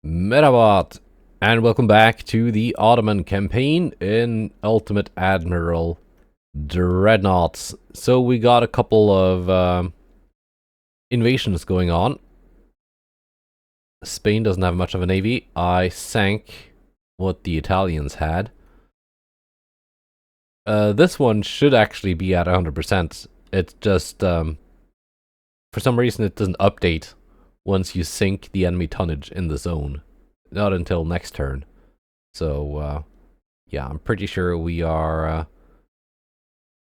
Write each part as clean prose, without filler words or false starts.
Metabot, and welcome back to the Ottoman campaign in Ultimate Admiral Dreadnoughts. So we got a couple of invasions going on. Spain doesn't have much of a navy. I sank what the Italians had. This one should actually be at 100%. It's just, for some reason it doesn't update once you sink the enemy tonnage in the zone. Not until next turn. So, yeah, I'm pretty sure we are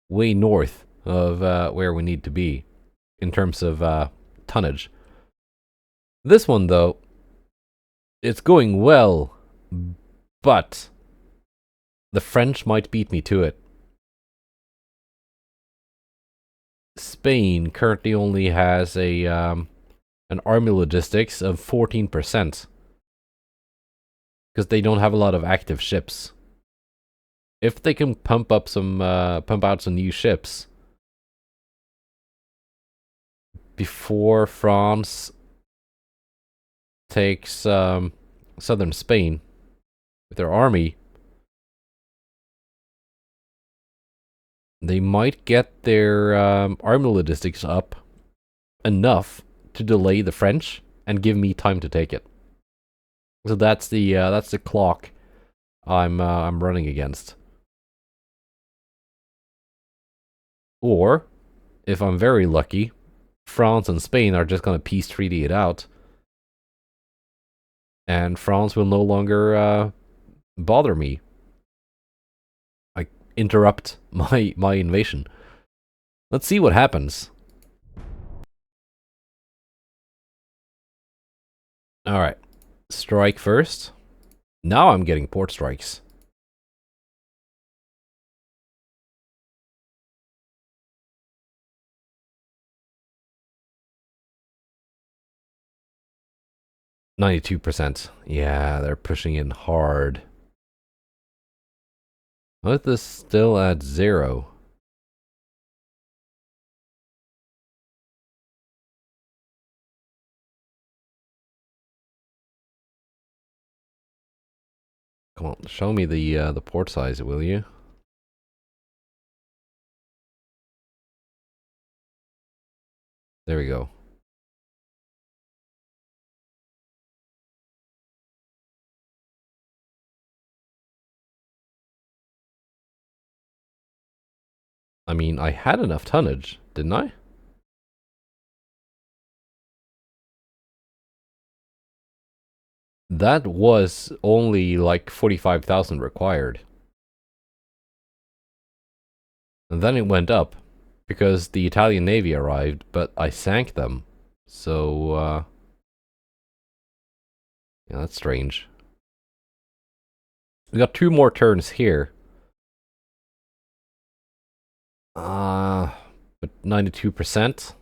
way north of where we need to be in terms of tonnage. This one, though, it's going well, but the French might beat me to it. Spain currently only has an army logistics of 14%. Because they don't have a lot of active ships. If they can pump out some new ships before France takes southern Spain with their army, they might get their army logistics up enough to delay the French and give me time to take it. So that's the clock I'm running against. Or, if I'm very lucky, France and Spain are just gonna peace treaty it out, and France will no longer bother me. Like interrupt my invasion. Let's see what happens. All right. Strike first. Now I'm getting port strikes. %. Yeah, they're pushing in hard. What is this still at 0? Come on, show me the port size, will you? There we go. I mean, I had enough tonnage, didn't I? That was only like 45,000 required. And then it went up, because the Italian Navy arrived, but I sank them. So, yeah, that's strange. We got 2 more turns here. But 92%.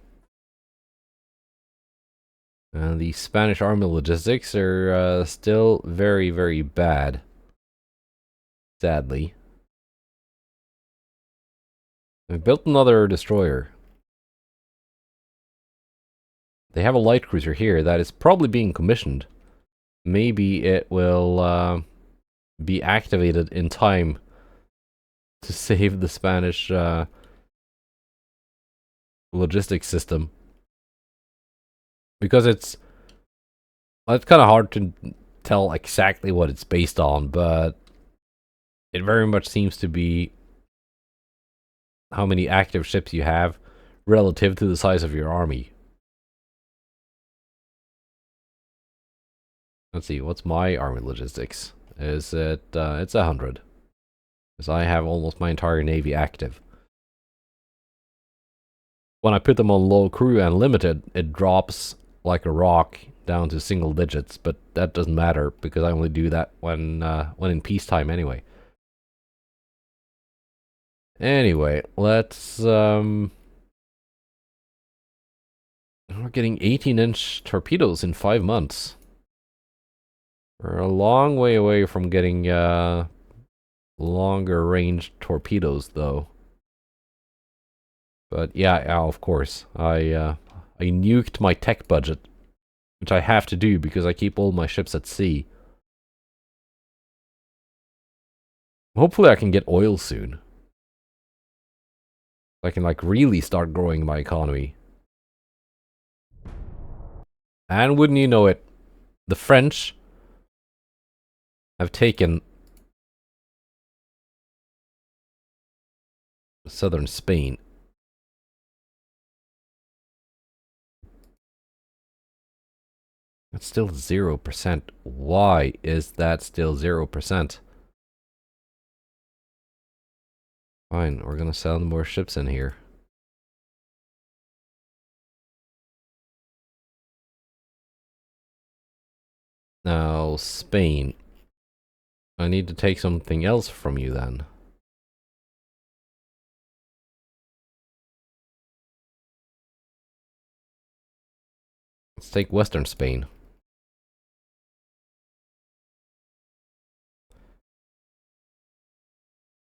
And the Spanish army logistics are still very, very bad. Sadly. They built another destroyer. They have a light cruiser here that is probably being commissioned. Maybe it will be activated in time to save the Spanish logistics system. Because it's kind of hard to tell exactly what it's based on, but it very much seems to be how many active ships you have relative to the size of your army. Let's see, what's my army logistics? Is it, it's 100. Because I have almost my entire navy active. When I put them on low crew and limited, it drops like a rock down to single digits, but that doesn't matter because I only do that when in peacetime anyway. Anyway, let's we're getting 18-inch torpedoes in 5 months. We're a long way away from getting longer range torpedoes though. But yeah, of course. I nuked my tech budget which I have to do because I keep all my ships at sea. Hopefully I can get oil soon. I can like really start growing my economy. And wouldn't you know it, the French have taken southern Spain. That's still 0%. Why is that still 0%? Fine, we're gonna sell more ships in here. Now, Spain. I need to take something else from you then. Let's take Western Spain.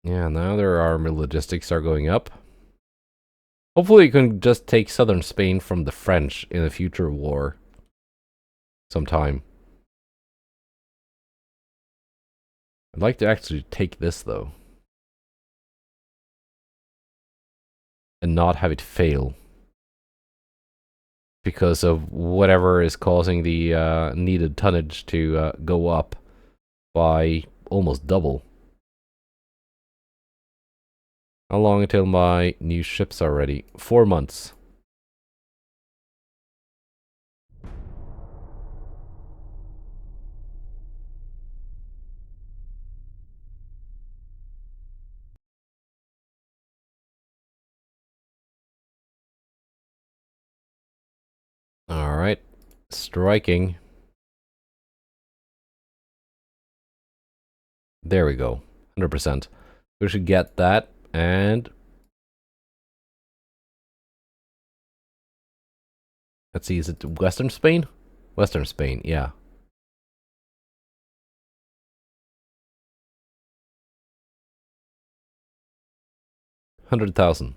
Yeah, now their army logistics are going up. Hopefully you can just take southern Spain from the French in a future war. Sometime. I'd like to actually take this though. And not have it fail. Because of whatever is causing the needed tonnage to go up by almost double. How long until my new ships are ready? 4 months. Alright. Striking. There we go. 100%. We should get that, and let's see, is it Western Spain? Western Spain, yeah. 100,000.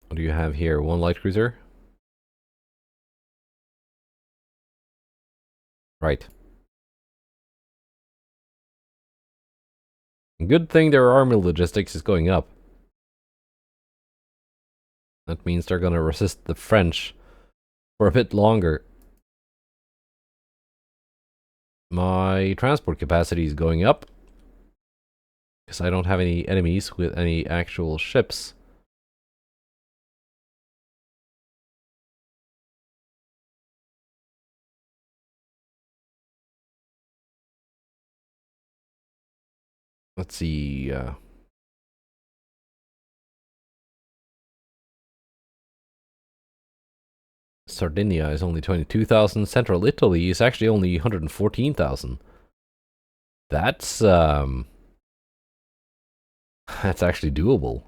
What do you have here? One light cruiser? Right. Good thing their army logistics is going up. That means they're gonna resist the French for a bit longer. My transport capacity is going up. Because I don't have any enemies with any actual ships. Let's see. Sardinia is only 22,000. Central Italy is actually only 114,000. That's that's actually doable.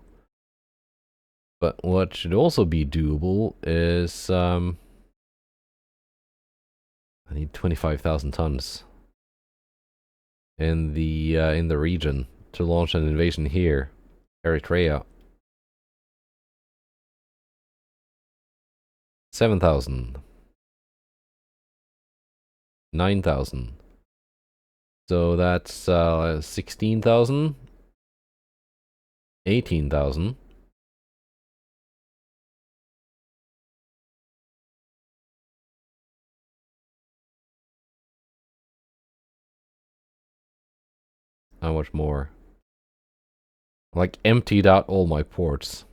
But what should also be doable is I need 25,000 tons in the region to launch an invasion here. Eritrea. 7,000. 9,000. So that's 16,000. 18,000. How much more? Like emptied out all my ports.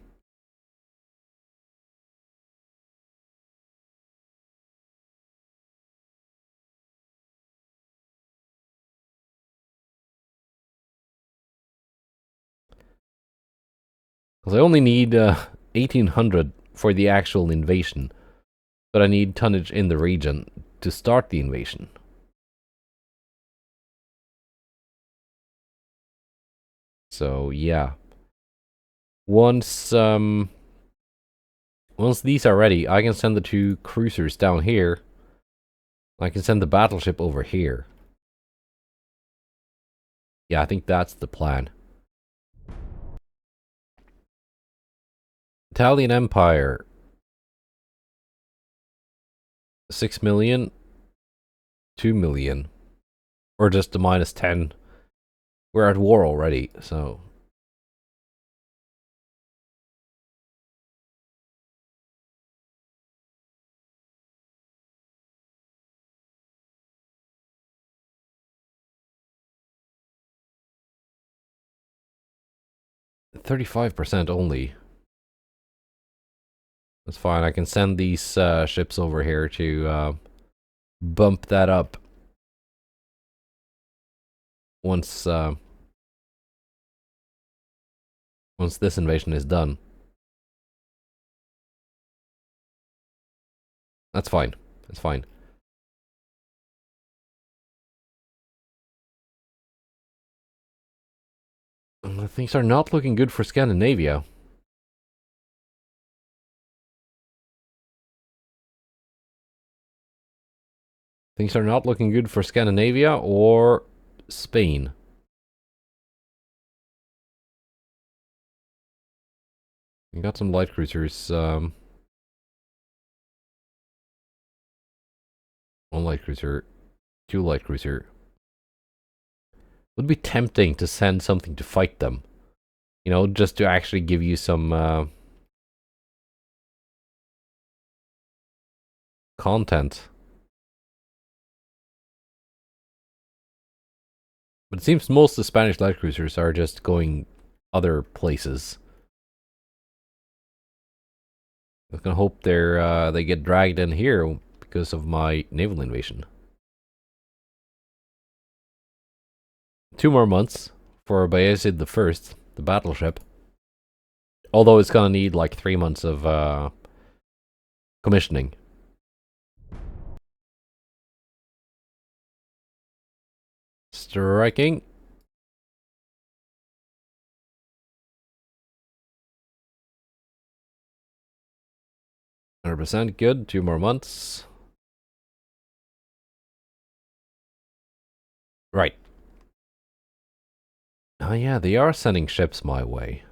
Because I only need 1,800 for the actual invasion. But I need tonnage in the region to start the invasion. So yeah. Once these are ready, I can send the 2 cruisers down here. I can send the battleship over here. Yeah, I think that's the plan. Italian Empire. 6 million, 2 million. Or just a minus 10. We're at war already, so. $35% only. That's fine. I can send these ships over here to bump that up once once this invasion is done. That's fine. That's fine. Things are not looking good for Scandinavia. Things are not looking good for Scandinavia or Spain. We got some light cruisers. One light cruiser, 2 light cruiser. Would be tempting to send something to fight them. You know, just to actually give you some content. But it seems most of the Spanish light cruisers are just going other places. I'm gonna hope they get dragged in here because of my naval invasion. 2 more months for Bayezid the First, the battleship. Although it's gonna need like 3 months of commissioning. Striking. %, good. 2 more months. Right. Oh yeah, they are sending ships my way.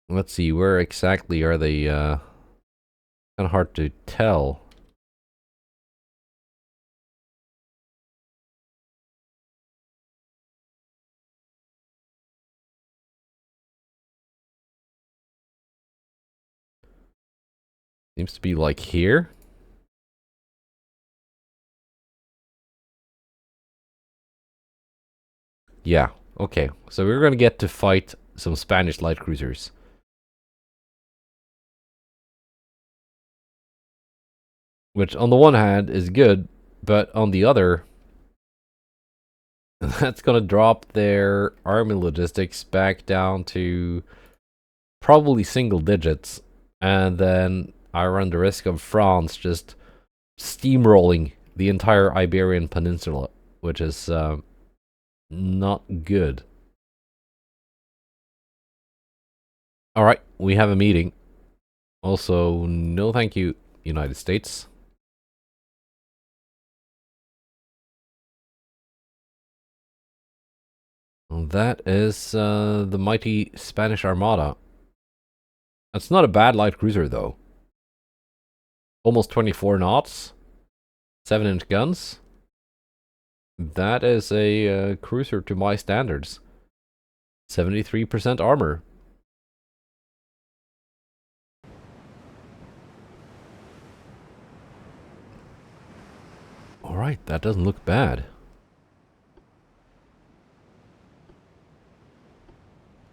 Let's see, where exactly are they? Kind of hard to tell. Seems to be like here. Yeah, okay. So we're gonna get to fight some Spanish light cruisers. Which on the one hand is good, but on the other, that's gonna drop their army logistics back down to probably single digits. And then I run the risk of France just steamrolling the entire Iberian Peninsula, which is not good. Alright, we have a meeting. Also, no thank you, United States. That is the mighty Spanish Armada. That's not a bad light cruiser, though. Almost 24 knots. 7-inch guns. That is a cruiser to my standards. 73% armor. Alright, that doesn't look bad.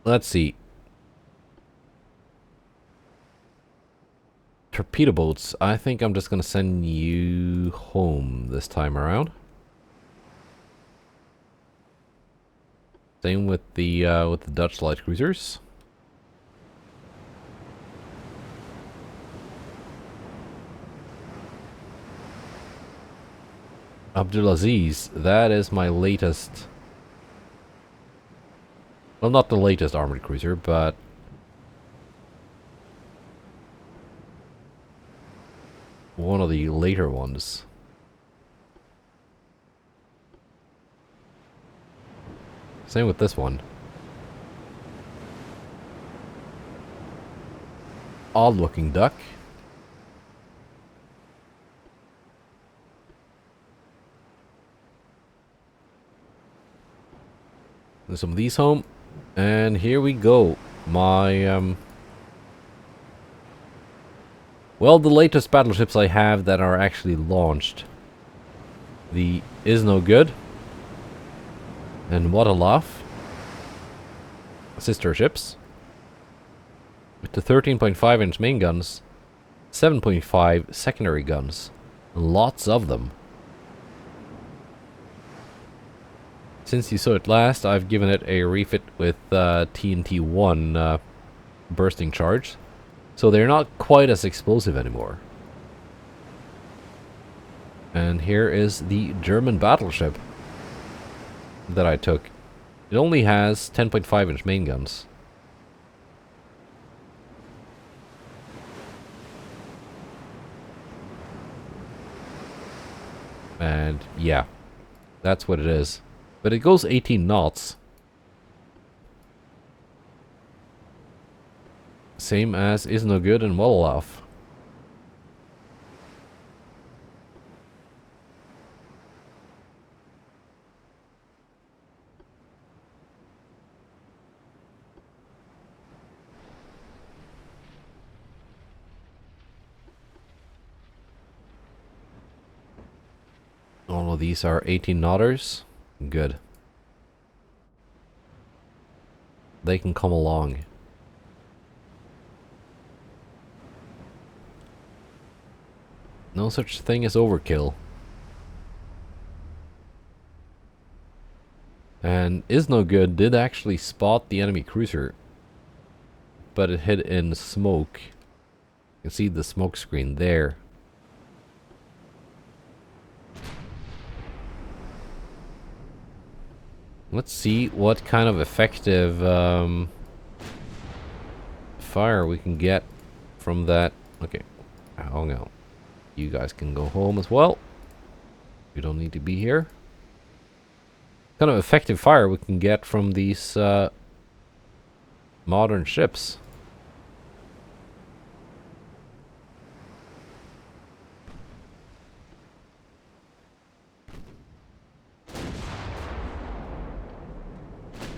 Let's see. Torpedo boats. I think I'm just gonna send you home this time around. Same with the Dutch light cruisers. Abdulaziz, that is my latest. Well, not the latest armored cruiser, but one of the later ones. Same with this one. odd looking duck. There's some of these home. And here we go. My, well, the latest battleships I have that are actually launched. The Is No Good. And What a Laugh. Sister ships. With the 13.5-inch main guns. 7.5 secondary guns. Lots of them. Since you saw it last, I've given it a refit with TNT-1 bursting charge. So they're not quite as explosive anymore. And here is the German battleship that I took. It only has 10.5-inch main guns. And yeah, that's what it is. But it goes 18 knots. Same as Is No Good and Well Off. All of these are 18 knotters. Good. They can come along. No such thing as overkill. And Is No Good did actually spot the enemy cruiser, but it hid in smoke. You can see the smoke screen there. Let's see what kind of effective fire we can get from that. Okay, hang on. You guys can go home as well. You don't need to be here. What kind of effective fire we can get from these modern ships.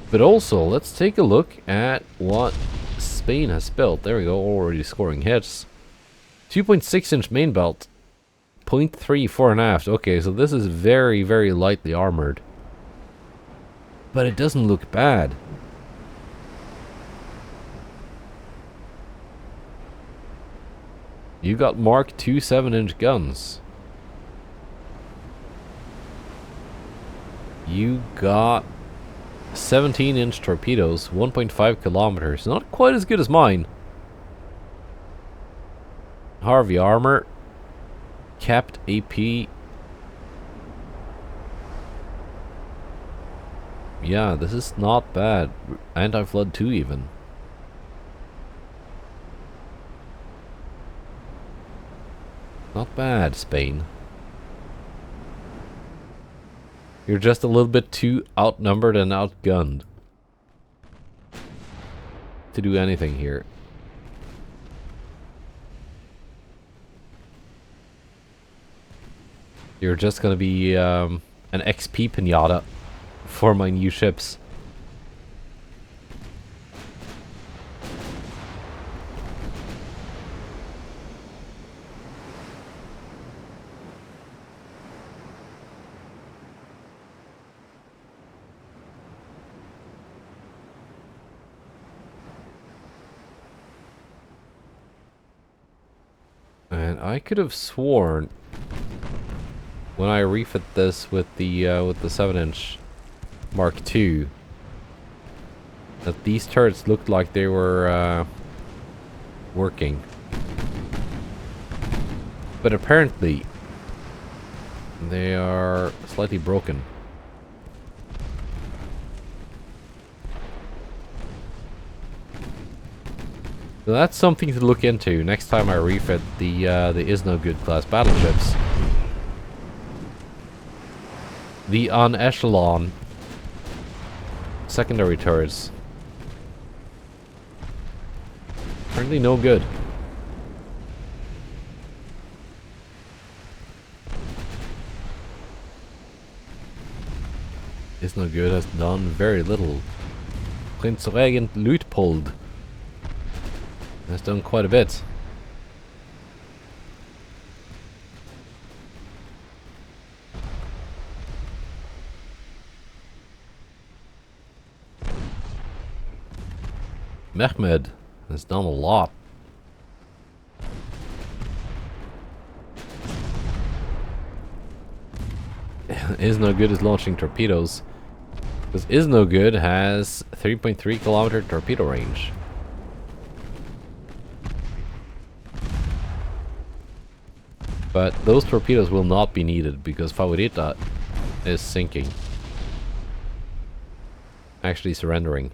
But also, let's take a look at what Spain has built. There we go, already scoring hits. 2.6-inch main belt. 0.3 fore and aft. Okay, so this is very, very lightly armored. But it doesn't look bad. You got Mark II 7-inch guns. You got 17-inch torpedoes, 1.5 kilometers. Not quite as good as mine. Harvey armor. Capped AP. Yeah, this is not bad. Anti-flood 2 even. Not bad, Spain. You're just a little bit too outnumbered and outgunned to do anything here. You're just gonna be an XP pinata for my new ships. And I could have sworn when I refit this with the 7-inch Mark II that these turrets looked like they were working. But apparently they are slightly broken. So that's something to look into next time I refit the Is No Good class battleships. The on echelon secondary turrets. Apparently no good. Is no good, has done very little. Prinzregent Luitpold has done quite a bit. Mehmed has done a lot. Is no good is launching torpedoes. Because Is no good has 3.3 kilometer torpedo range. But those torpedoes will not be needed because Favorita is sinking. Actually surrendering.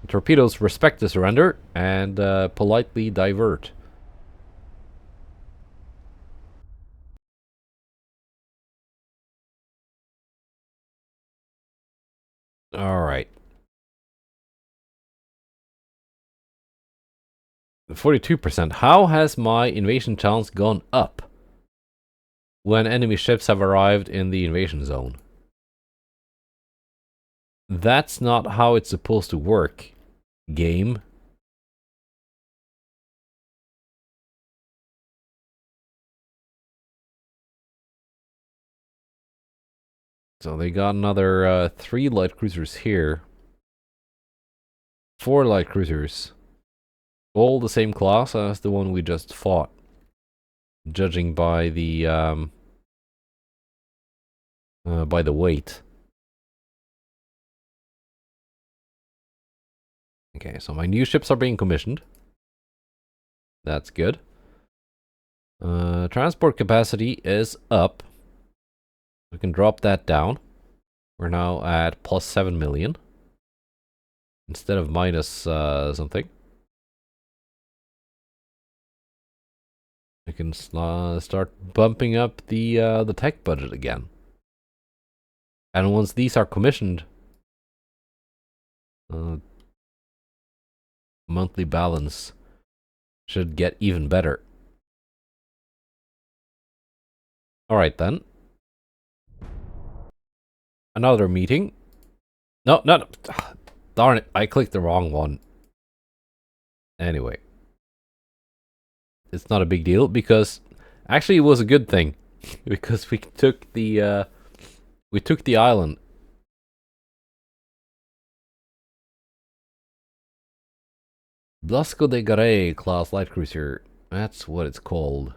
Torpedoes respect the surrender and politely divert. Alright. 42%. How has my invasion chance gone up when enemy ships have arrived in the invasion zone? That's not how it's supposed to work, game. So they got another 3 light cruisers here. 4 light cruisers. All the same class as the one we just fought. Judging by the weight. Okay, so my new ships are being commissioned. That's good. Transport capacity is up. We can drop that down. We're now at plus 7 million. Instead of minus something. I can start bumping up the tech budget again. And once these are commissioned, monthly balance should get even better. Alright then. Another meeting. No. Darn it, I clicked the wrong one. Anyway. It's not a big deal because actually it was a good thing. Because we took the island. Blasco de Garay class light cruiser. That's what it's called.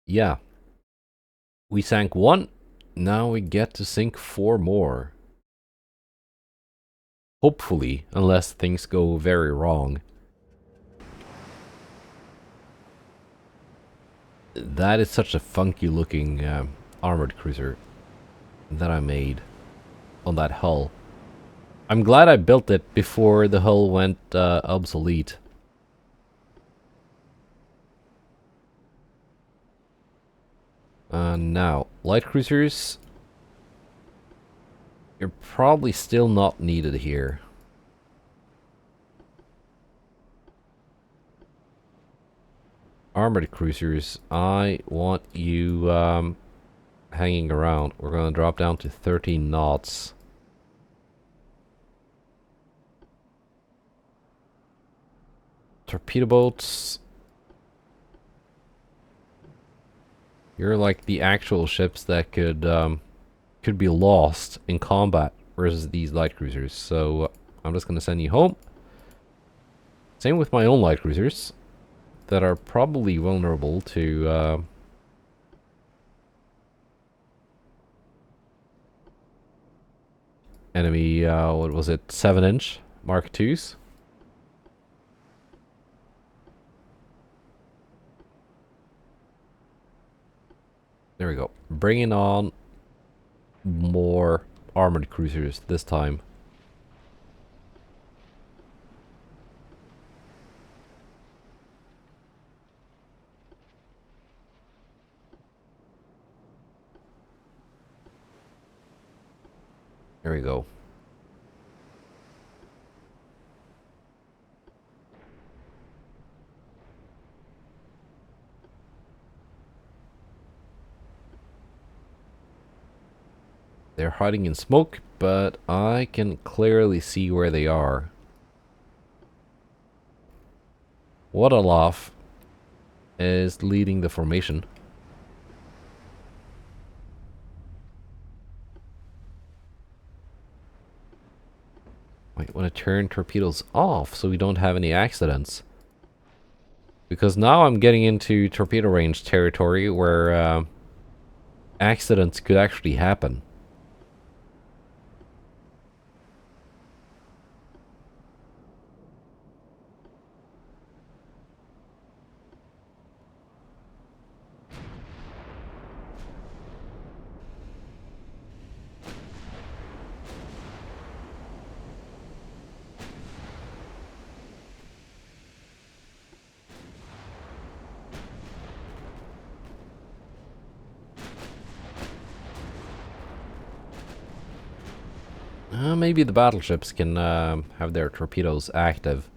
Yeah. We sank 1. Now we get to sink 4 more. Hopefully, unless things go very wrong. That is such a funky looking armored cruiser that I made on that hull. I'm glad I built it before the hull went obsolete. Now, light cruisers. You're probably still not needed here. Armored cruisers, I want you hanging around. We're going to drop down to 13 knots. Torpedo boats. You're like the actual ships that could be lost in combat versus these light cruisers. So I'm just going to send you home. Same with my own light cruisers that are probably vulnerable to enemy, what was it, 7-inch Mark IIs. There we go. Bringing on more armored cruisers this time. There we go. They're hiding in smoke, but I can clearly see where they are. Waterloff is leading the formation. Might want to turn torpedoes off so we don't have any accidents. Because now I'm getting into torpedo range territory where accidents could actually happen. Maybe the battleships can have their torpedoes active.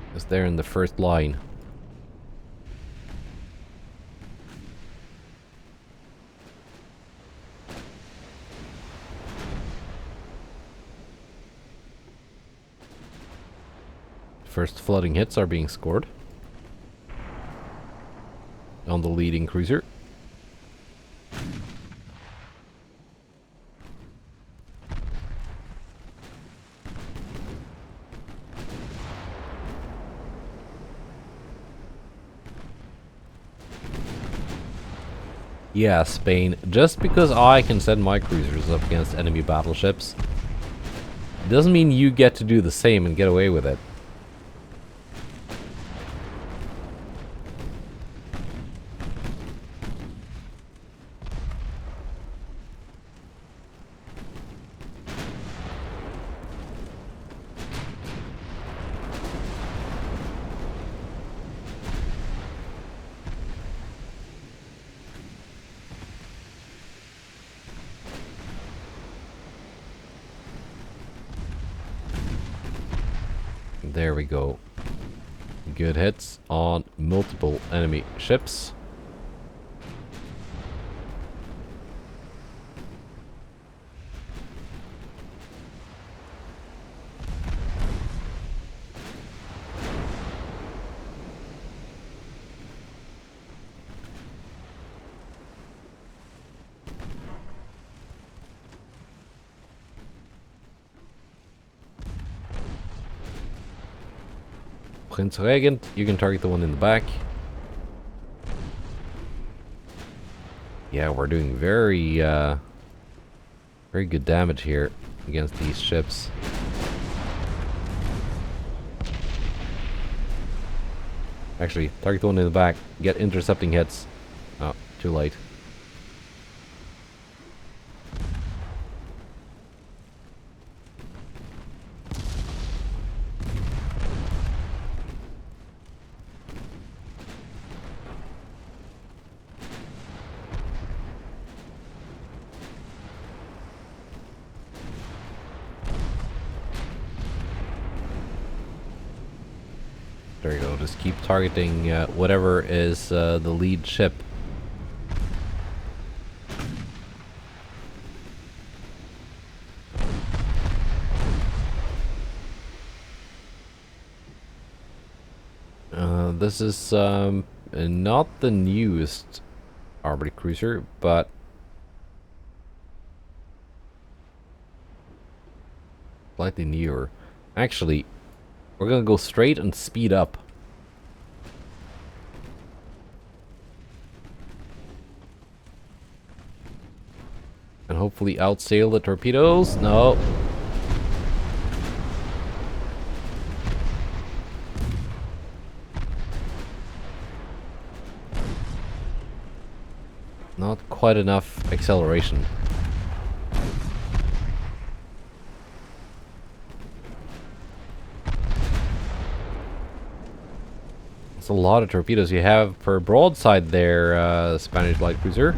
Because they're in the first line. First flooding hits are being scored on the leading cruiser. Yeah, Spain. Just because I can send my cruisers up against enemy battleships doesn't mean you get to do the same and get away with it. There we go. Good hits on multiple enemy ships. Prince Regent, you can target the one in the back. Yeah, we're doing very good damage here against these ships. Actually, target the one in the back. Get intercepting hits. Oh, too late. There you go, just keep targeting whatever is the lead ship. This is not the newest armored cruiser, but slightly newer. Actually, we're gonna go straight and speed up. And hopefully outsail the torpedoes. No. Not quite enough acceleration. That's a lot of torpedoes you have per broadside there, Spanish light cruiser.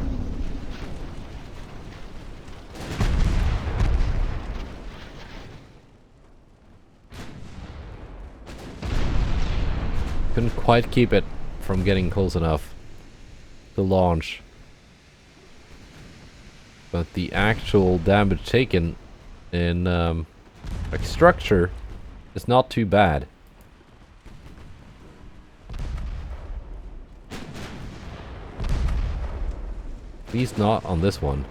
Couldn't quite keep it from getting close enough to launch. But the actual damage taken in like structure is not too bad. At least not on this one.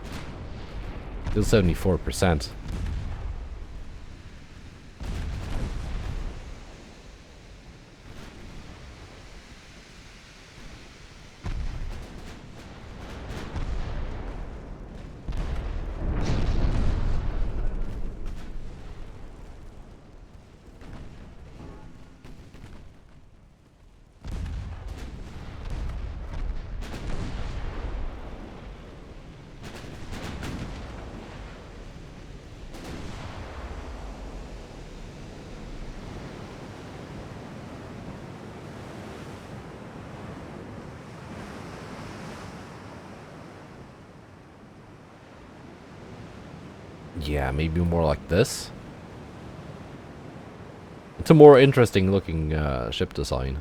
Still 74%. Yeah, maybe more like this. It's a more interesting looking ship design.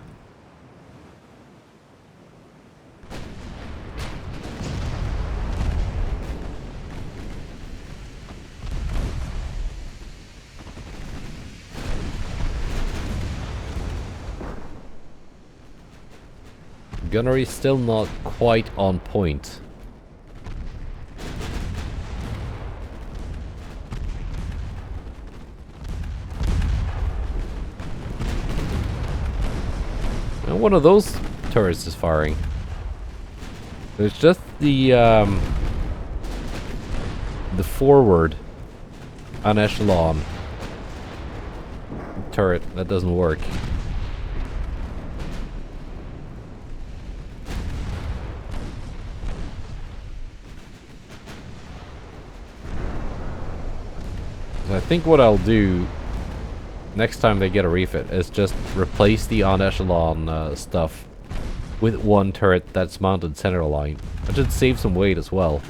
Gunnery still not quite on point. And one of those turrets is firing. It's just the forward on echelon turret that doesn't work. So I think what I'll do next time they get a refit is just replace the on echelon stuff with one turret that's mounted center line. That should save some weight as well.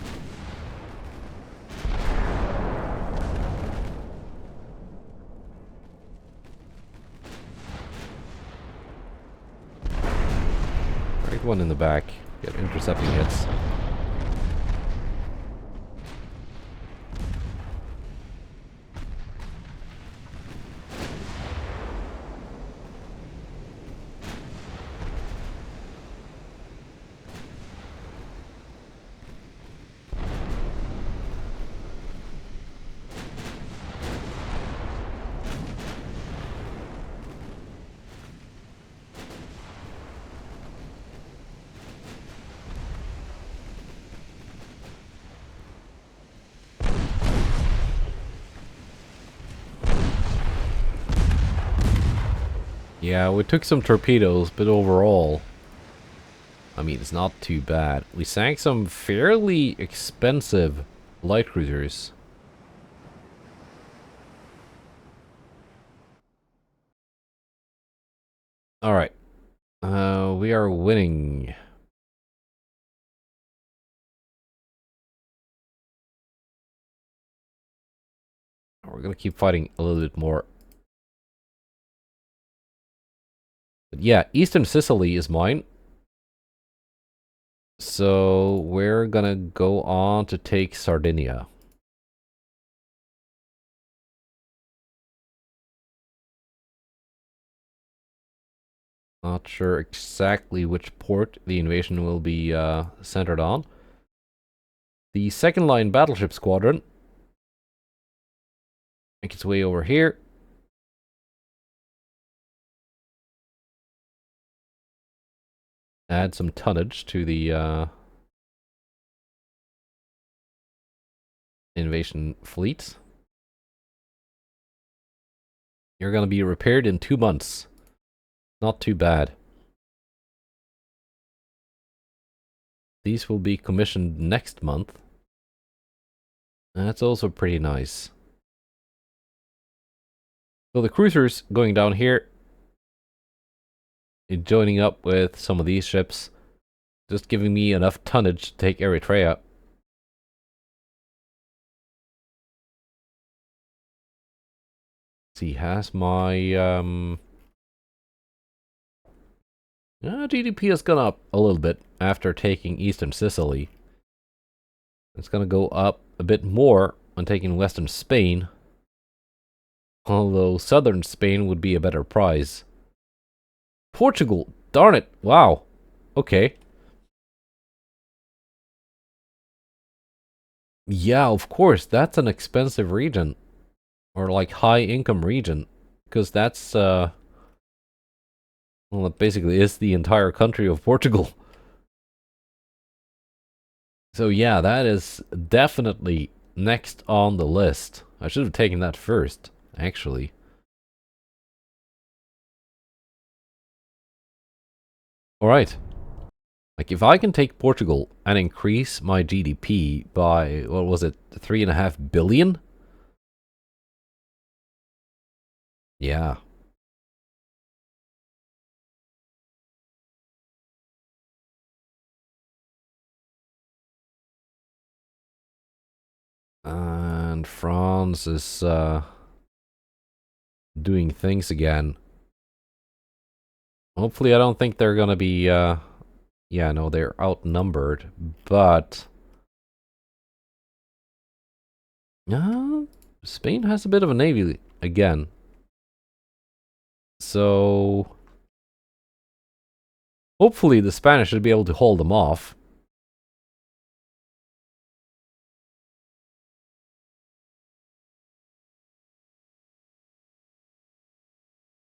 Right one in the back, get intercepting hits. Yeah, we took some torpedoes, but overall, I mean, it's not too bad. We sank some fairly expensive light cruisers. Alright. We are winning. We're gonna keep fighting a little bit more. But yeah, Eastern Sicily is mine. So we're gonna go on to take Sardinia. Not sure exactly which port the invasion will be centered on. The second line battleship squadron make its way over here. Add some tonnage to the invasion fleet. You're gonna be repaired in 2 months. Not too bad. These will be commissioned next month. That's also pretty nice. So the cruisers going down here, joining up with some of these ships, just giving me enough tonnage to take Eritrea. Let's see, has my GDP has gone up a little bit after taking Eastern Sicily. It's gonna go up a bit more when taking western Spain. Although southern Spain would be a better prize. Portugal! Darn it! Wow. Okay. Yeah, of course, that's an expensive region. Or like high income region. Because that's well, it basically is the entire country of Portugal. So yeah, that is definitely next on the list. I should have taken that first, actually. Alright. Like, if I can take Portugal and increase my GDP by, what was it, 3.5 billion? Yeah. And France is doing things again. Hopefully, I don't think they're gonna be. Yeah, no, they're outnumbered. But Spain has a bit of a navy again. So hopefully, the Spanish should be able to hold them off.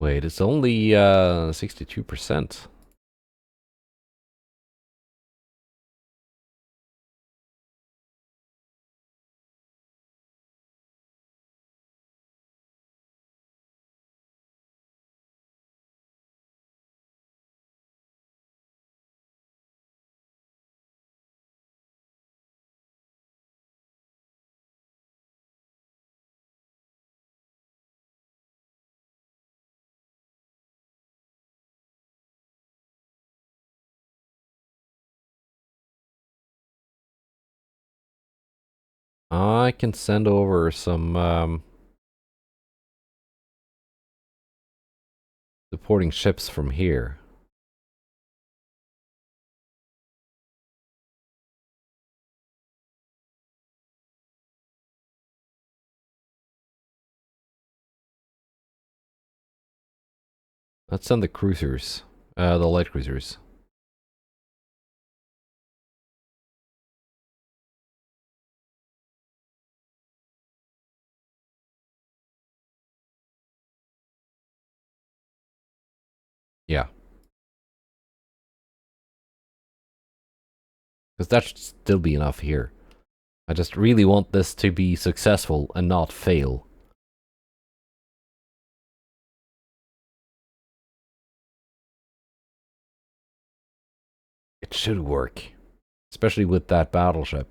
Wait, it's only 62%. I can send over some supporting ships from here. Let's send the cruisers, the light cruisers. Yeah, because that should still be enough here. I just really want this to be successful and not fail. It should work, especially with that battleship.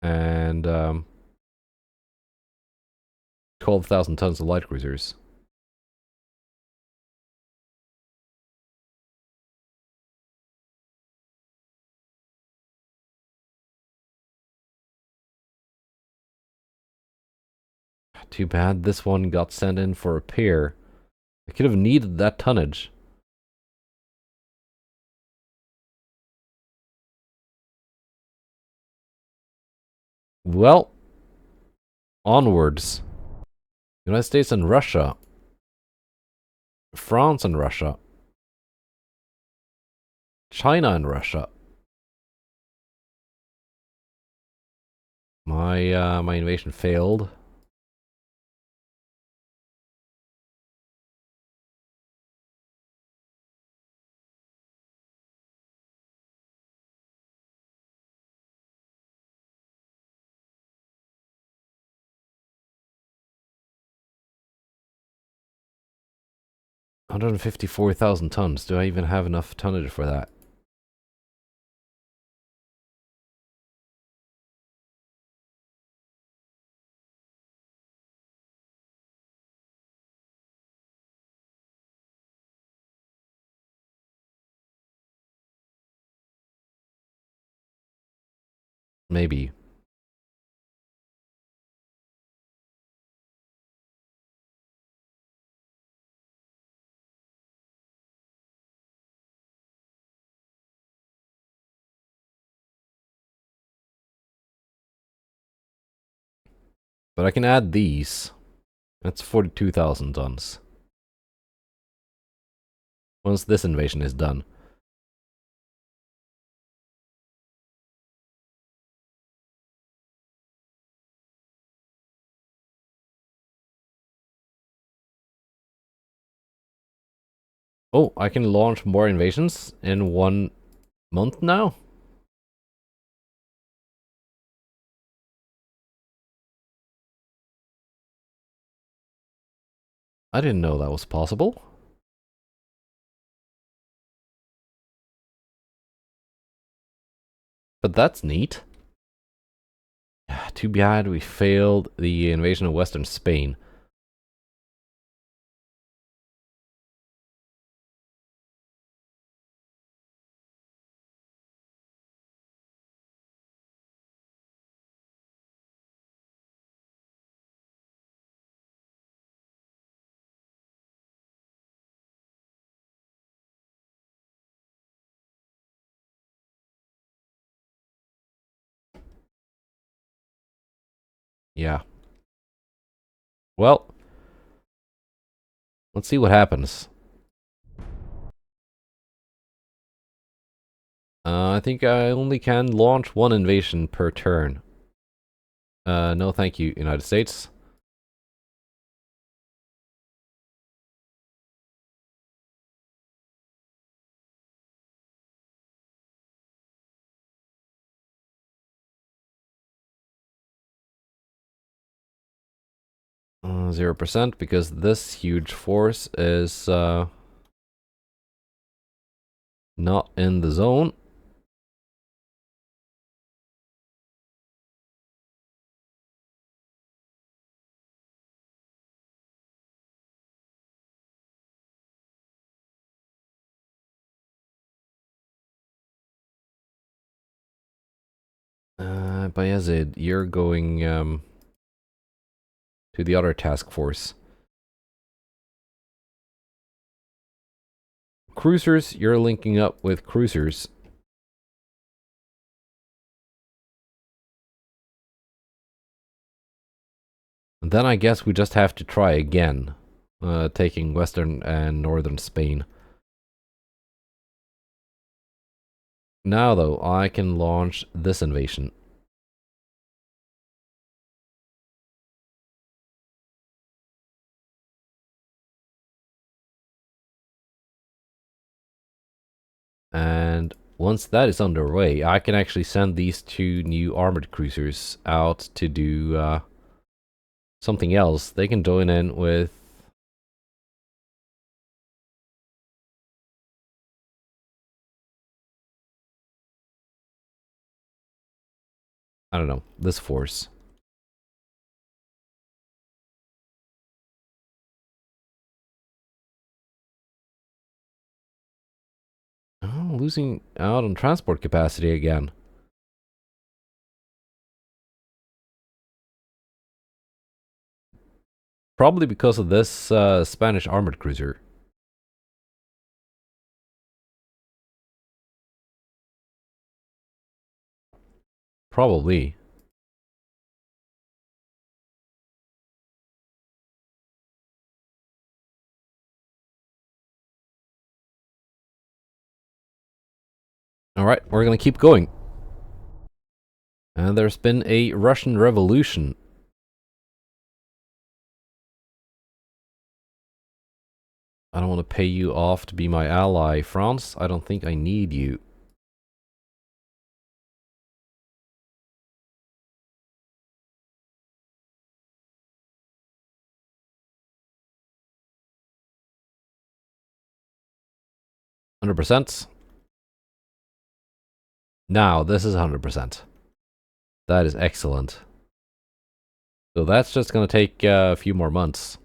And 12,000 tons of light cruisers. Too bad this one got sent in for repair. I could have needed that tonnage. Well, onwards. United States and Russia. France and Russia. China and Russia. My invasion failed. $154,000 tons. Do I even have enough tonnage for that? Maybe. But I can add these. That's 42,000 tons. Once this invasion is done. Oh, I can launch more invasions in 1 month now? I didn't know that was possible. But that's neat. Too bad we failed the invasion of Western Spain. Yeah. Well, let's see what happens. I think I only can launch 1 invasion per turn. No thank you, United States. Uh, 0% because this huge force is not in the zone. Bayezid, you're going to the other task force. Cruisers, you're linking up with cruisers. And then I guess we just have to try again, taking western and northern Spain. Now though, I can launch this invasion. And once that is underway, I can actually send these 2 new armored cruisers out to do something else. They can join in with... I don't know, this force. Oh, losing out on transport capacity again. Probably because of this Spanish armored cruiser. Probably. Alright, we're gonna keep going. And there's been a Russian revolution. I don't want to pay you off to be my ally, France. I don't think I need you. $100%. Now, this is 100%. That is excellent. So that's just gonna take a few more months.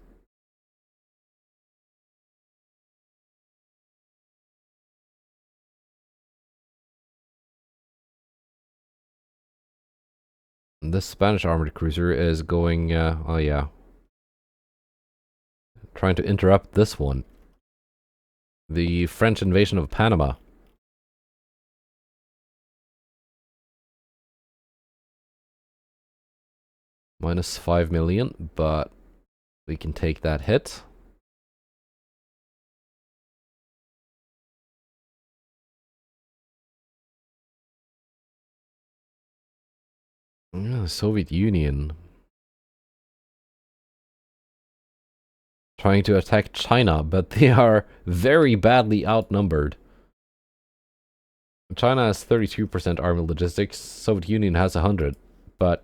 This Spanish armored cruiser is going, oh yeah. Trying to interrupt this one. The French invasion of Panama. Minus 5 million, but we can take that hit. Yeah, Soviet Union. Trying to attack China, but they are very badly outnumbered. China has 32% army logistics, Soviet Union has 100, but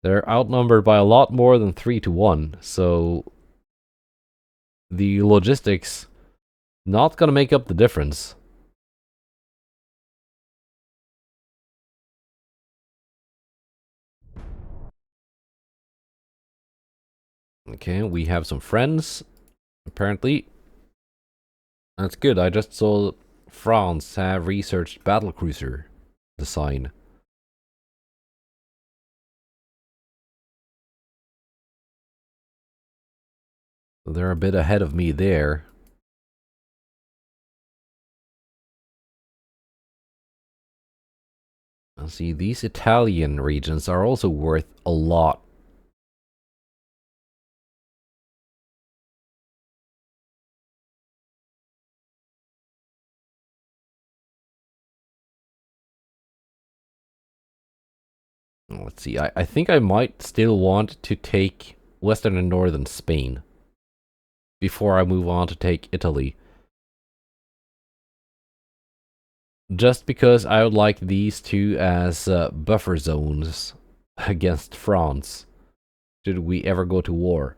they're outnumbered by a lot more than 3 to 1, so the logistics not gonna make up the difference. Okay, we have some friends, apparently. That's good. I just saw France have researched battlecruiser design. So they're a bit ahead of me there. See, these Italian regions are also worth a lot. Let's see, I think I might still want to take Western and Northern Spain before I move on to take Italy. Just because I would like these two as buffer zones against France, should we ever go to war.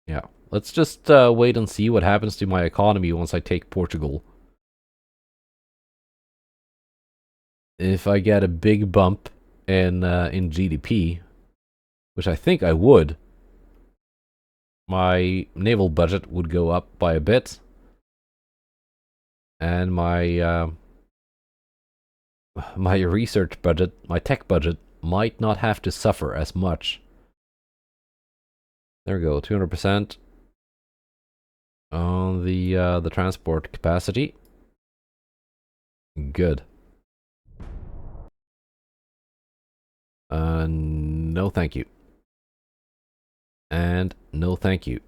Yeah, let's just wait and see what happens to my economy once I take Portugal. If I get a big bump in GDP, which I think I would, my naval budget would go up by a bit, and my research budget, my tech budget, might not have to suffer as much. There we go, 200% on the transport capacity. Good. No thank you. And no thank you.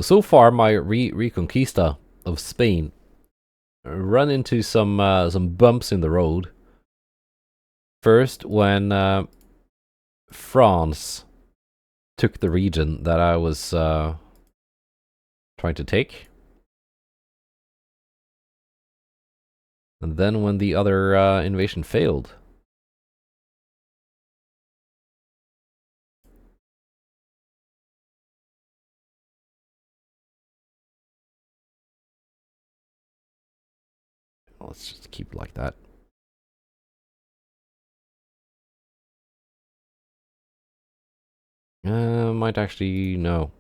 So far, my Re-Reconquista of Spain run into some bumps in the road. First, when France took the region that I was trying to take. And then when the other invasion failed. Let's just keep it like that. Might actually, no.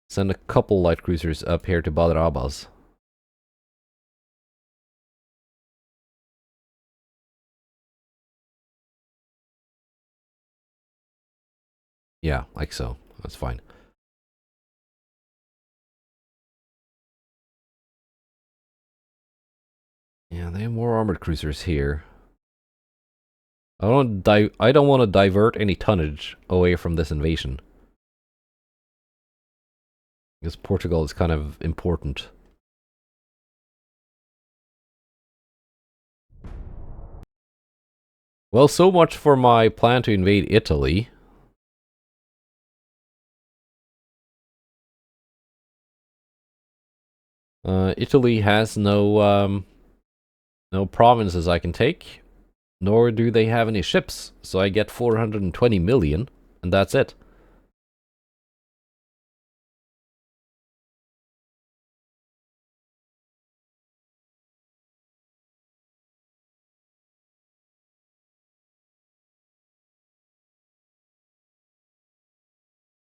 Send a couple light cruisers up here to Badr Abbas. Yeah, like so. That's fine. Yeah, they have more armored cruisers here. I don't want to divert any tonnage away from this invasion. Because Portugal is kind of important. Well, so much for my plan to invade Italy. Italy has no provinces I can take, nor do they have any ships, so I get 420 million, and that's it.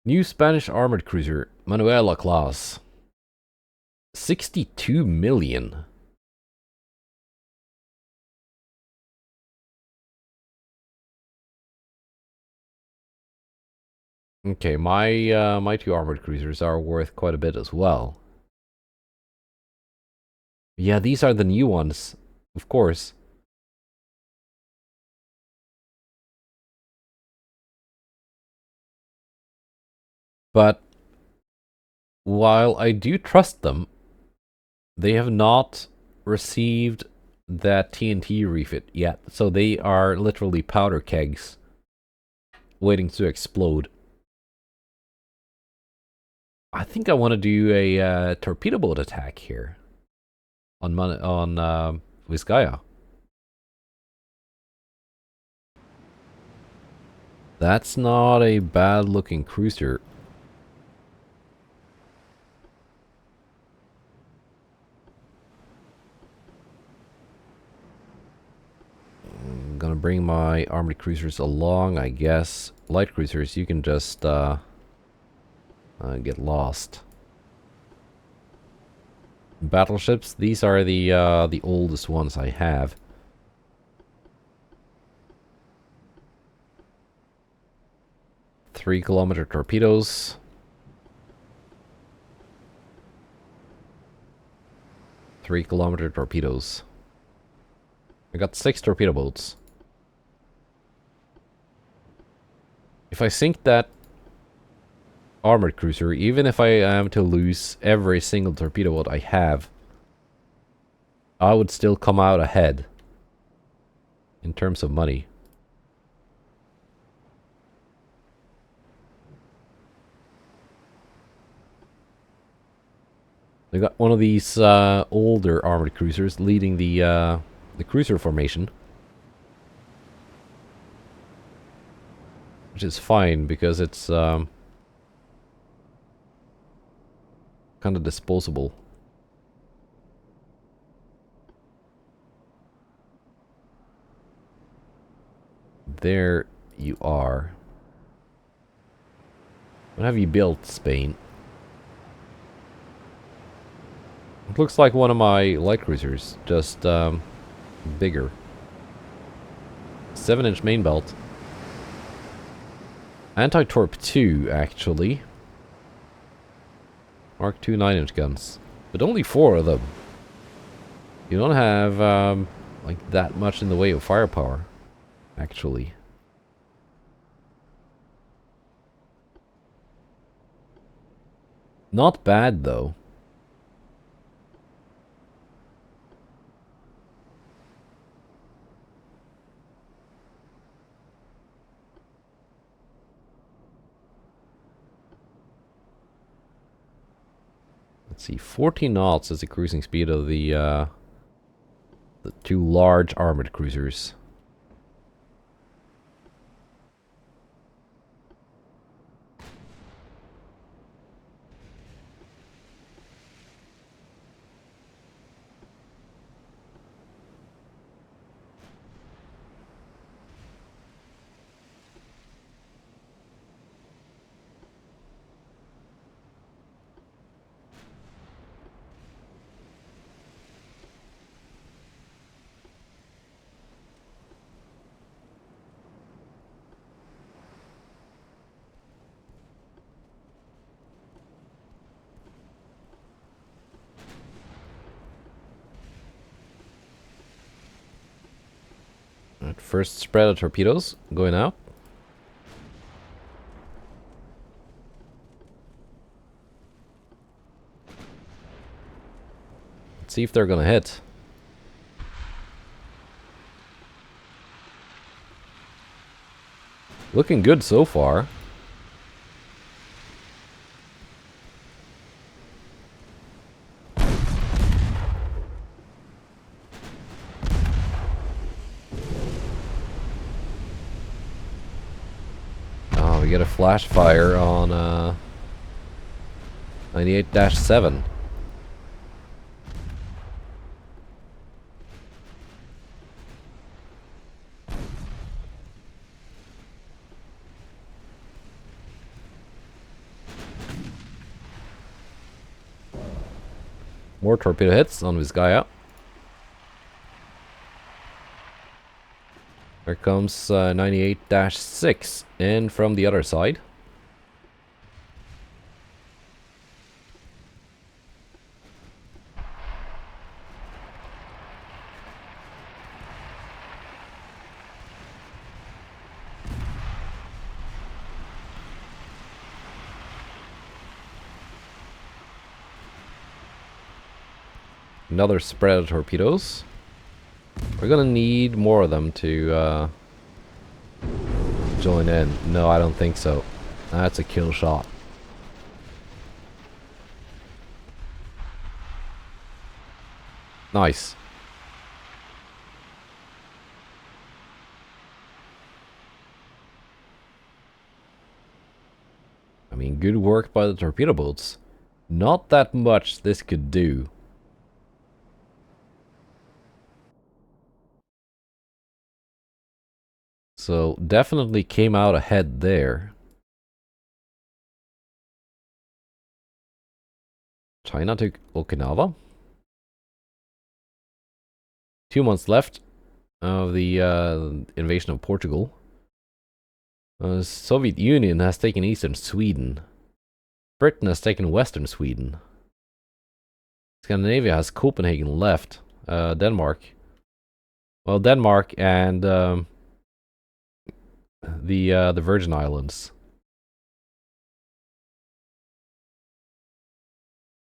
New Spanish armored cruiser, Manuela class. 62 million. Okay, my two armored cruisers are worth quite a bit as well. Yeah, these are the new ones, of course. But while I do trust them, they have not received that TNT refit yet. So they are literally powder kegs waiting to explode. I think I want to do a torpedo boat attack here on Vizcaya. That's not a bad looking cruiser. I'm gonna bring my armored cruisers along, I guess. Light cruisers, you can just get lost. Battleships, these are the oldest ones I have. Three-kilometer torpedoes. Three-kilometer torpedoes. I got 6 torpedo boats. If I sink that armored cruiser, even if I am to lose every single torpedo boat I have, I would still come out ahead in terms of money. They got one of these older armored cruisers leading the cruiser formation, which is fine because it's kind of disposable. There you are. What have you built, Spain? It looks like one of my light cruisers, just bigger. 7-inch main belt. Anti-torp 2, actually. Mark II 9-inch guns. But only 4 of them. You don't have like that much in the way of firepower, actually. Not bad, though. Let's see, 14 knots is the cruising speed of the 2 large armored cruisers. Right, first spread of torpedoes going out. Let's see if they're gonna hit. Looking good so far. Oh, we get a flash fire on 98-7. More torpedo hits on this guy out. Here comes 98-6 in from the other side. Another spread of torpedoes. We're gonna need more of them to join in. No, I don't think so. That's a kill shot. Nice. I mean, good work by the torpedo boats. Not that much this could do. So, definitely came out ahead there. China took Okinawa. 2 months left of the invasion of Portugal. Soviet Union has taken eastern Sweden. Britain has taken western Sweden. Scandinavia has Copenhagen left. Denmark. Well, Denmark and the Virgin Islands.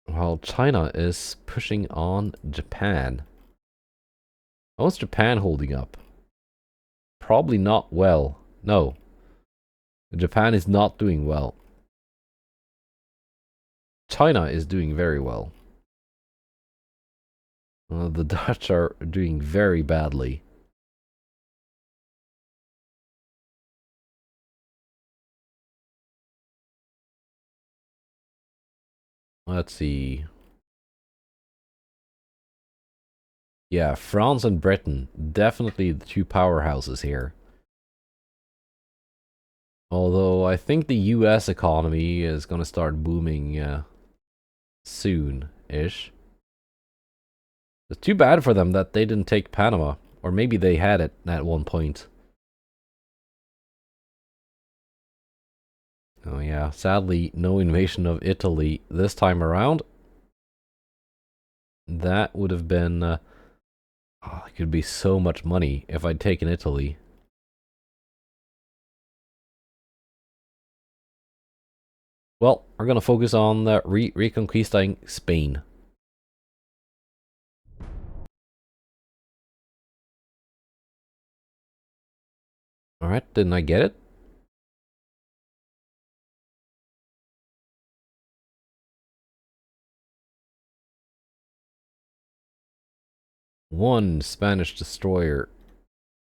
While China is pushing on Japan. How's Japan holding up? Probably not well. No. Japan is not doing well. China is doing very well. The Dutch are doing very badly. Let's see. Yeah, France and Britain. Definitely the two powerhouses here. Although I think the US economy is going to start booming soon-ish. It's too bad for them that they didn't take Panama. Or maybe they had it at one point. Oh yeah, sadly no invasion of Italy this time around. That would have been... it could be so much money if I'd taken Italy. Well, we're gonna focus on reconquisting Spain. Alright, didn't I get it? One Spanish destroyer.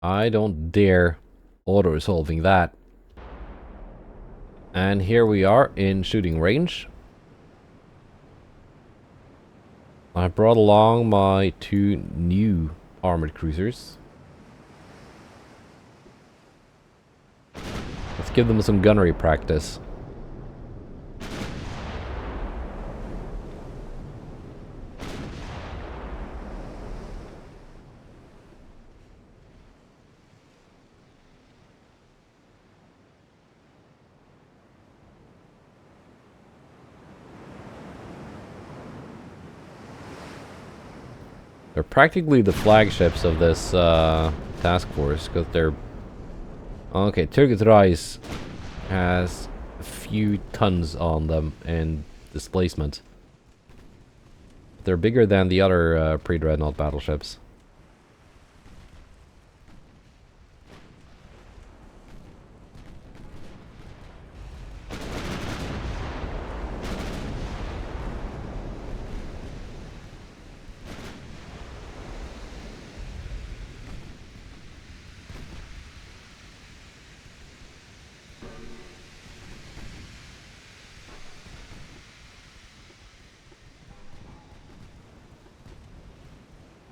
I don't dare auto-resolving that. And here we are in shooting range. I brought along my two new armored cruisers. Let's give them some gunnery practice. They're practically the flagships of this task force, because they're... Okay, Turkish Rise has a few tons on them in displacement. They're bigger than the other pre-dreadnought battleships.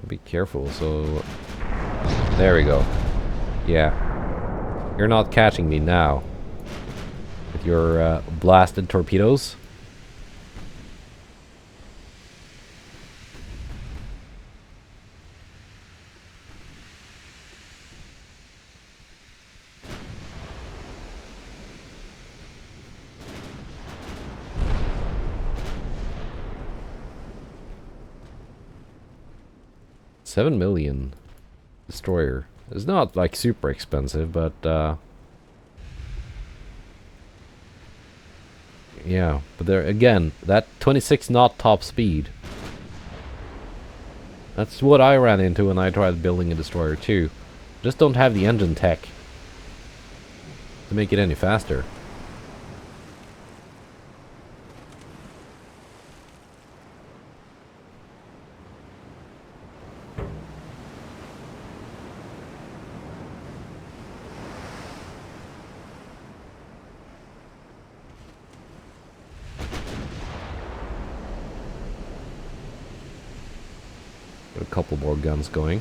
Be careful, so... There we go. Yeah. You're not catching me now. With your blasted torpedoes. $7 million destroyer. It's not like super expensive, but yeah, but there again, that 26 knot top speed That's what I ran into when I tried building a destroyer too. Just don't have the engine tech to make it any faster. Got a couple more guns going.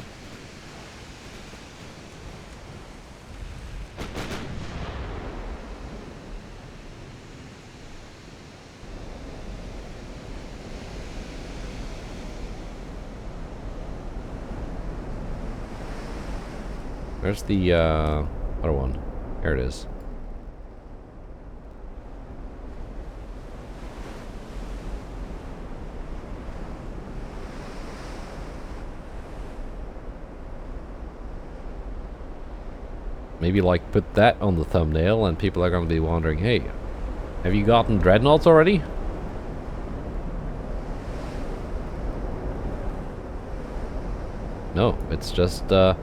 Where's the other one? There it is. Maybe like put that on the thumbnail and people are going to be wondering, hey, have you gotten dreadnoughts already? No, it's just a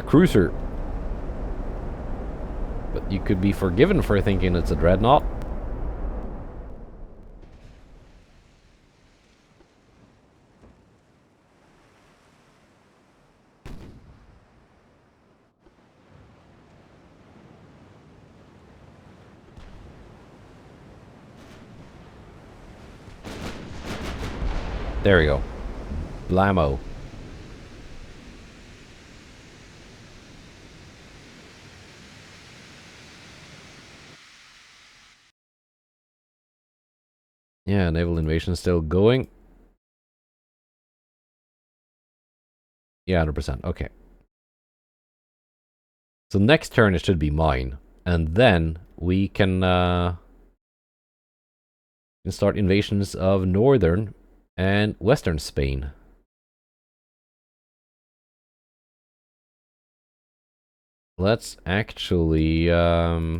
cruiser. But you could be forgiven for thinking it's a dreadnought. There we go. Blammo. Yeah, naval invasion is still going. Yeah, 100%. Okay. So next turn it should be mine. And then we can start invasions of northern and western Spain. Let's actually okay,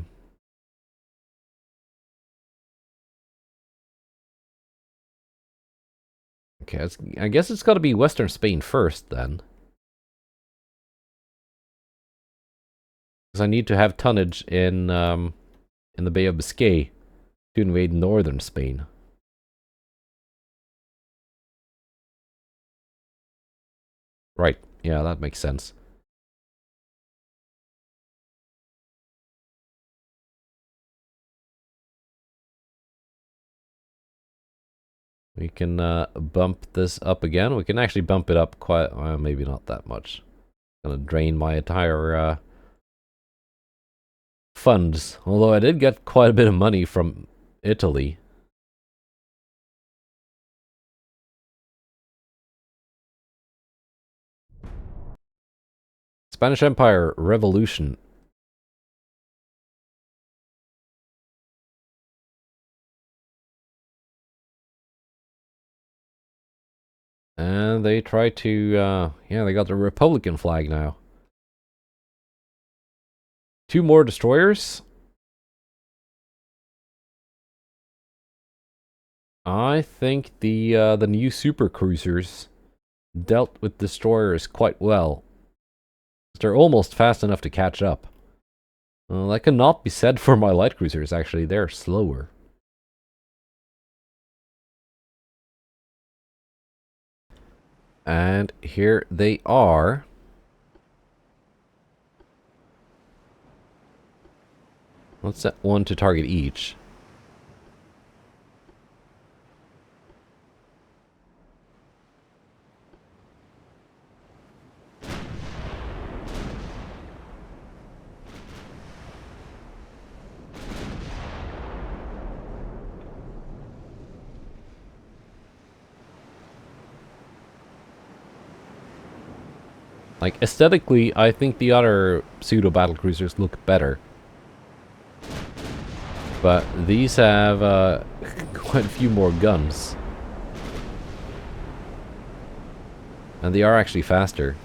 I guess it's got to be western Spain first then. Because I need to have tonnage in the Bay of Biscay to invade northern Spain. Right, yeah, that makes sense. We can bump this up again. We can actually bump it up quite, well, maybe not that much. Gonna drain my entire funds. Although I did get quite a bit of money from Italy. Spanish Empire Revolution. And they try to, yeah, they got the Republican flag now. 2 more destroyers. I think the new super cruisers dealt with destroyers quite well. They're almost fast enough to catch up. That cannot be said for my light cruisers, actually. They're slower. And here they are. Let's set 1 to target each. Like, aesthetically, I think the other pseudo-battlecruisers look better. But these have quite a few more guns. And they are actually faster.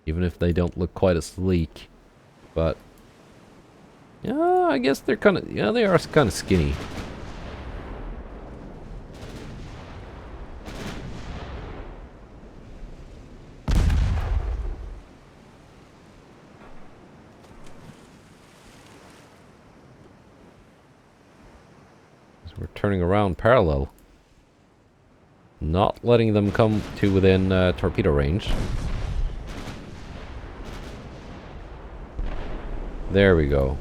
Even if they don't look quite as sleek. But yeah, I guess they're kind of, yeah, they are kind of skinny. we're turning around parallel. Not letting them come to within torpedo range. There we go.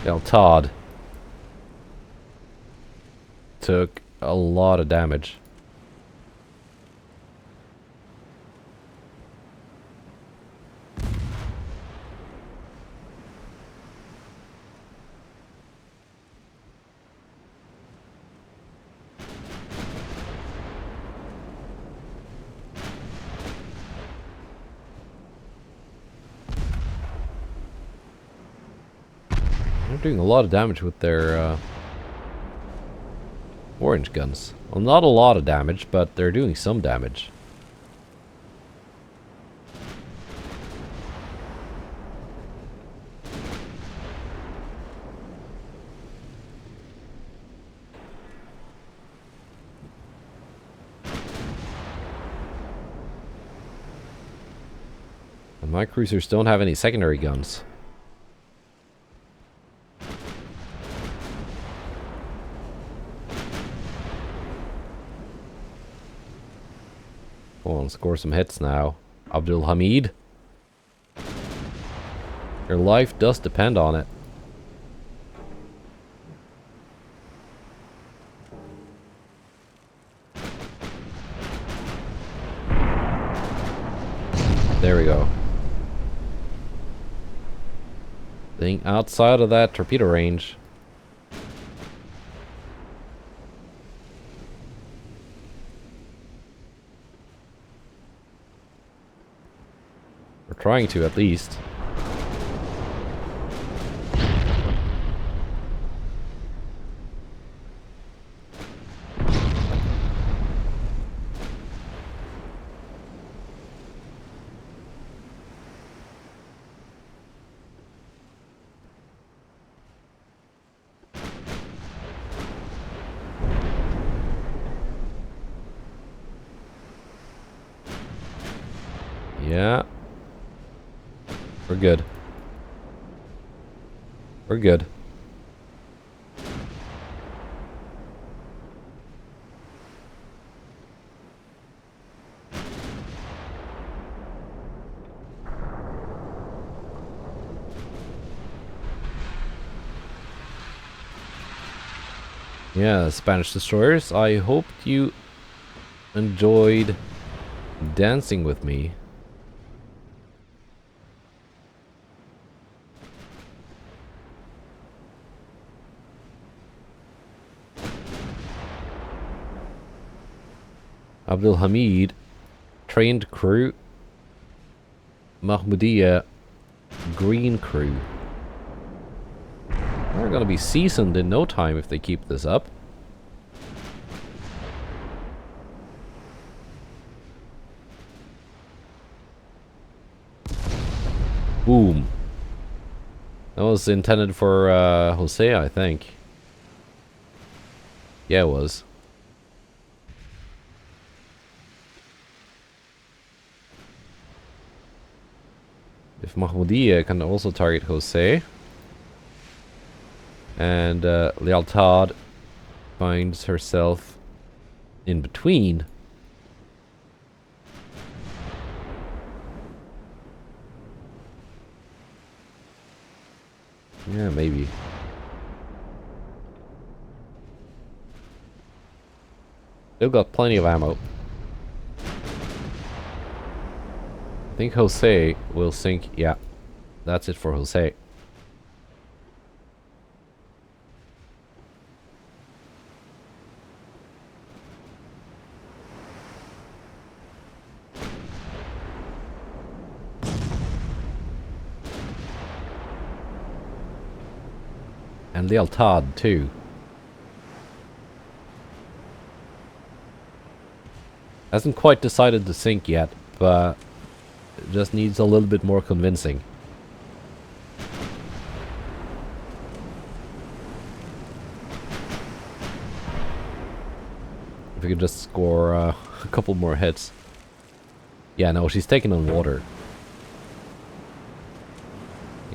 Del Todd took a lot of damage. They're doing a lot of damage with their orange guns. Well, not a lot of damage, but they're doing some damage. And my cruisers don't have any secondary guns. Go on, score some hits now. Abdul Hamid. Your life does depend on it. There we go. Being outside of that torpedo range. We're trying to, at least. Yeah. We're good. We're good. Yeah, Spanish destroyers, I hope you enjoyed dancing with me. Abdul Hamid, trained crew. Mahmoudiya, green crew. They're gonna be seasoned in no time if they keep this up. Boom. That was intended for Jose, I think. Yeah, it was. If Mahmoudiya can also target Jose. And Lealtad finds herself in between. Yeah, maybe. Still got plenty of ammo. I think Jose will sink. Yeah, that's it for Jose. And Lealtad too. Hasn't quite decided to sink yet, but it just needs a little bit more convincing. If we could just score a couple more hits. Yeah, no, she's taking on water.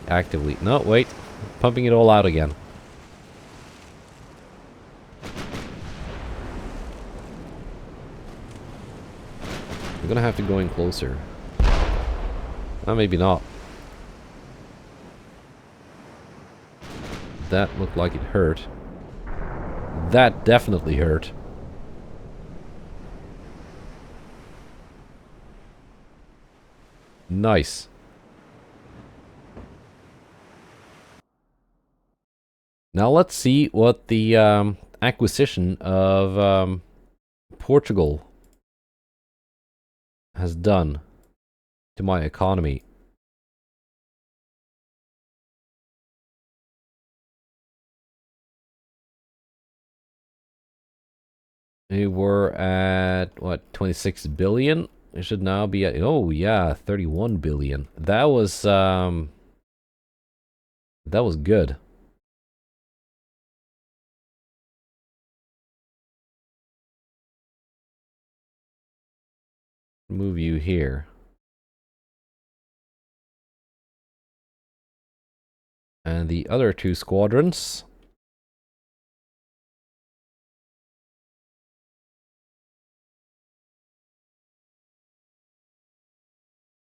Actively. No, wait. Pumping it all out again. I'm gonna have to go in closer. Maybe not. That looked like it hurt. That definitely hurt. Nice. Now let's see what the acquisition of Portugal has done to my economy. We were at, what, 26 billion? It should now be at, oh yeah, 31 billion. That was good. Move you here. And the other two squadrons.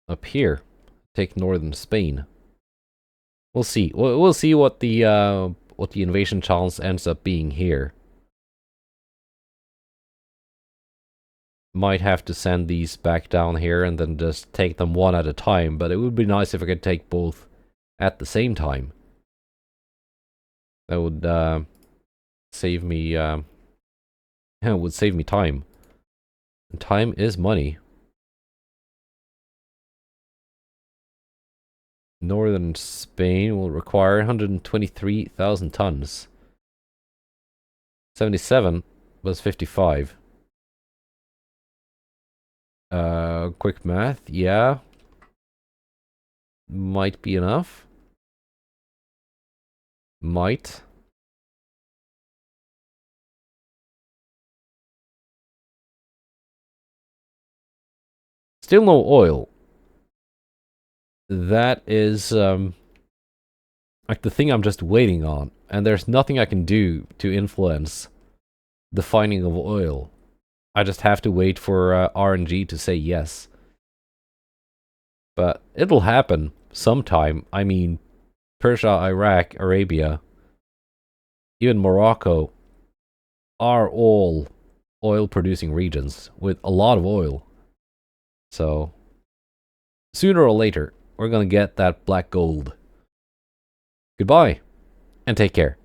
Up here. Take northern Spain. We'll see. We'll see what the invasion chance ends up being here. Might have to send these back down here and then just take them one at a time, but it would be nice if I could take both at the same time. That would save me it would save me time. And time is money. Northern Spain will require 123,000 tons. 77 was 55. Quick math, yeah. Might be enough. Might. Still no oil. That is, like the thing I'm just waiting on. And there's nothing I can do to influence the finding of oil. I just have to wait for RNG to say yes. But it'll happen sometime. I mean, Persia, Iraq, Arabia, even Morocco are all oil-producing regions with a lot of oil. So, sooner or later, we're gonna get that black gold. Goodbye, and take care.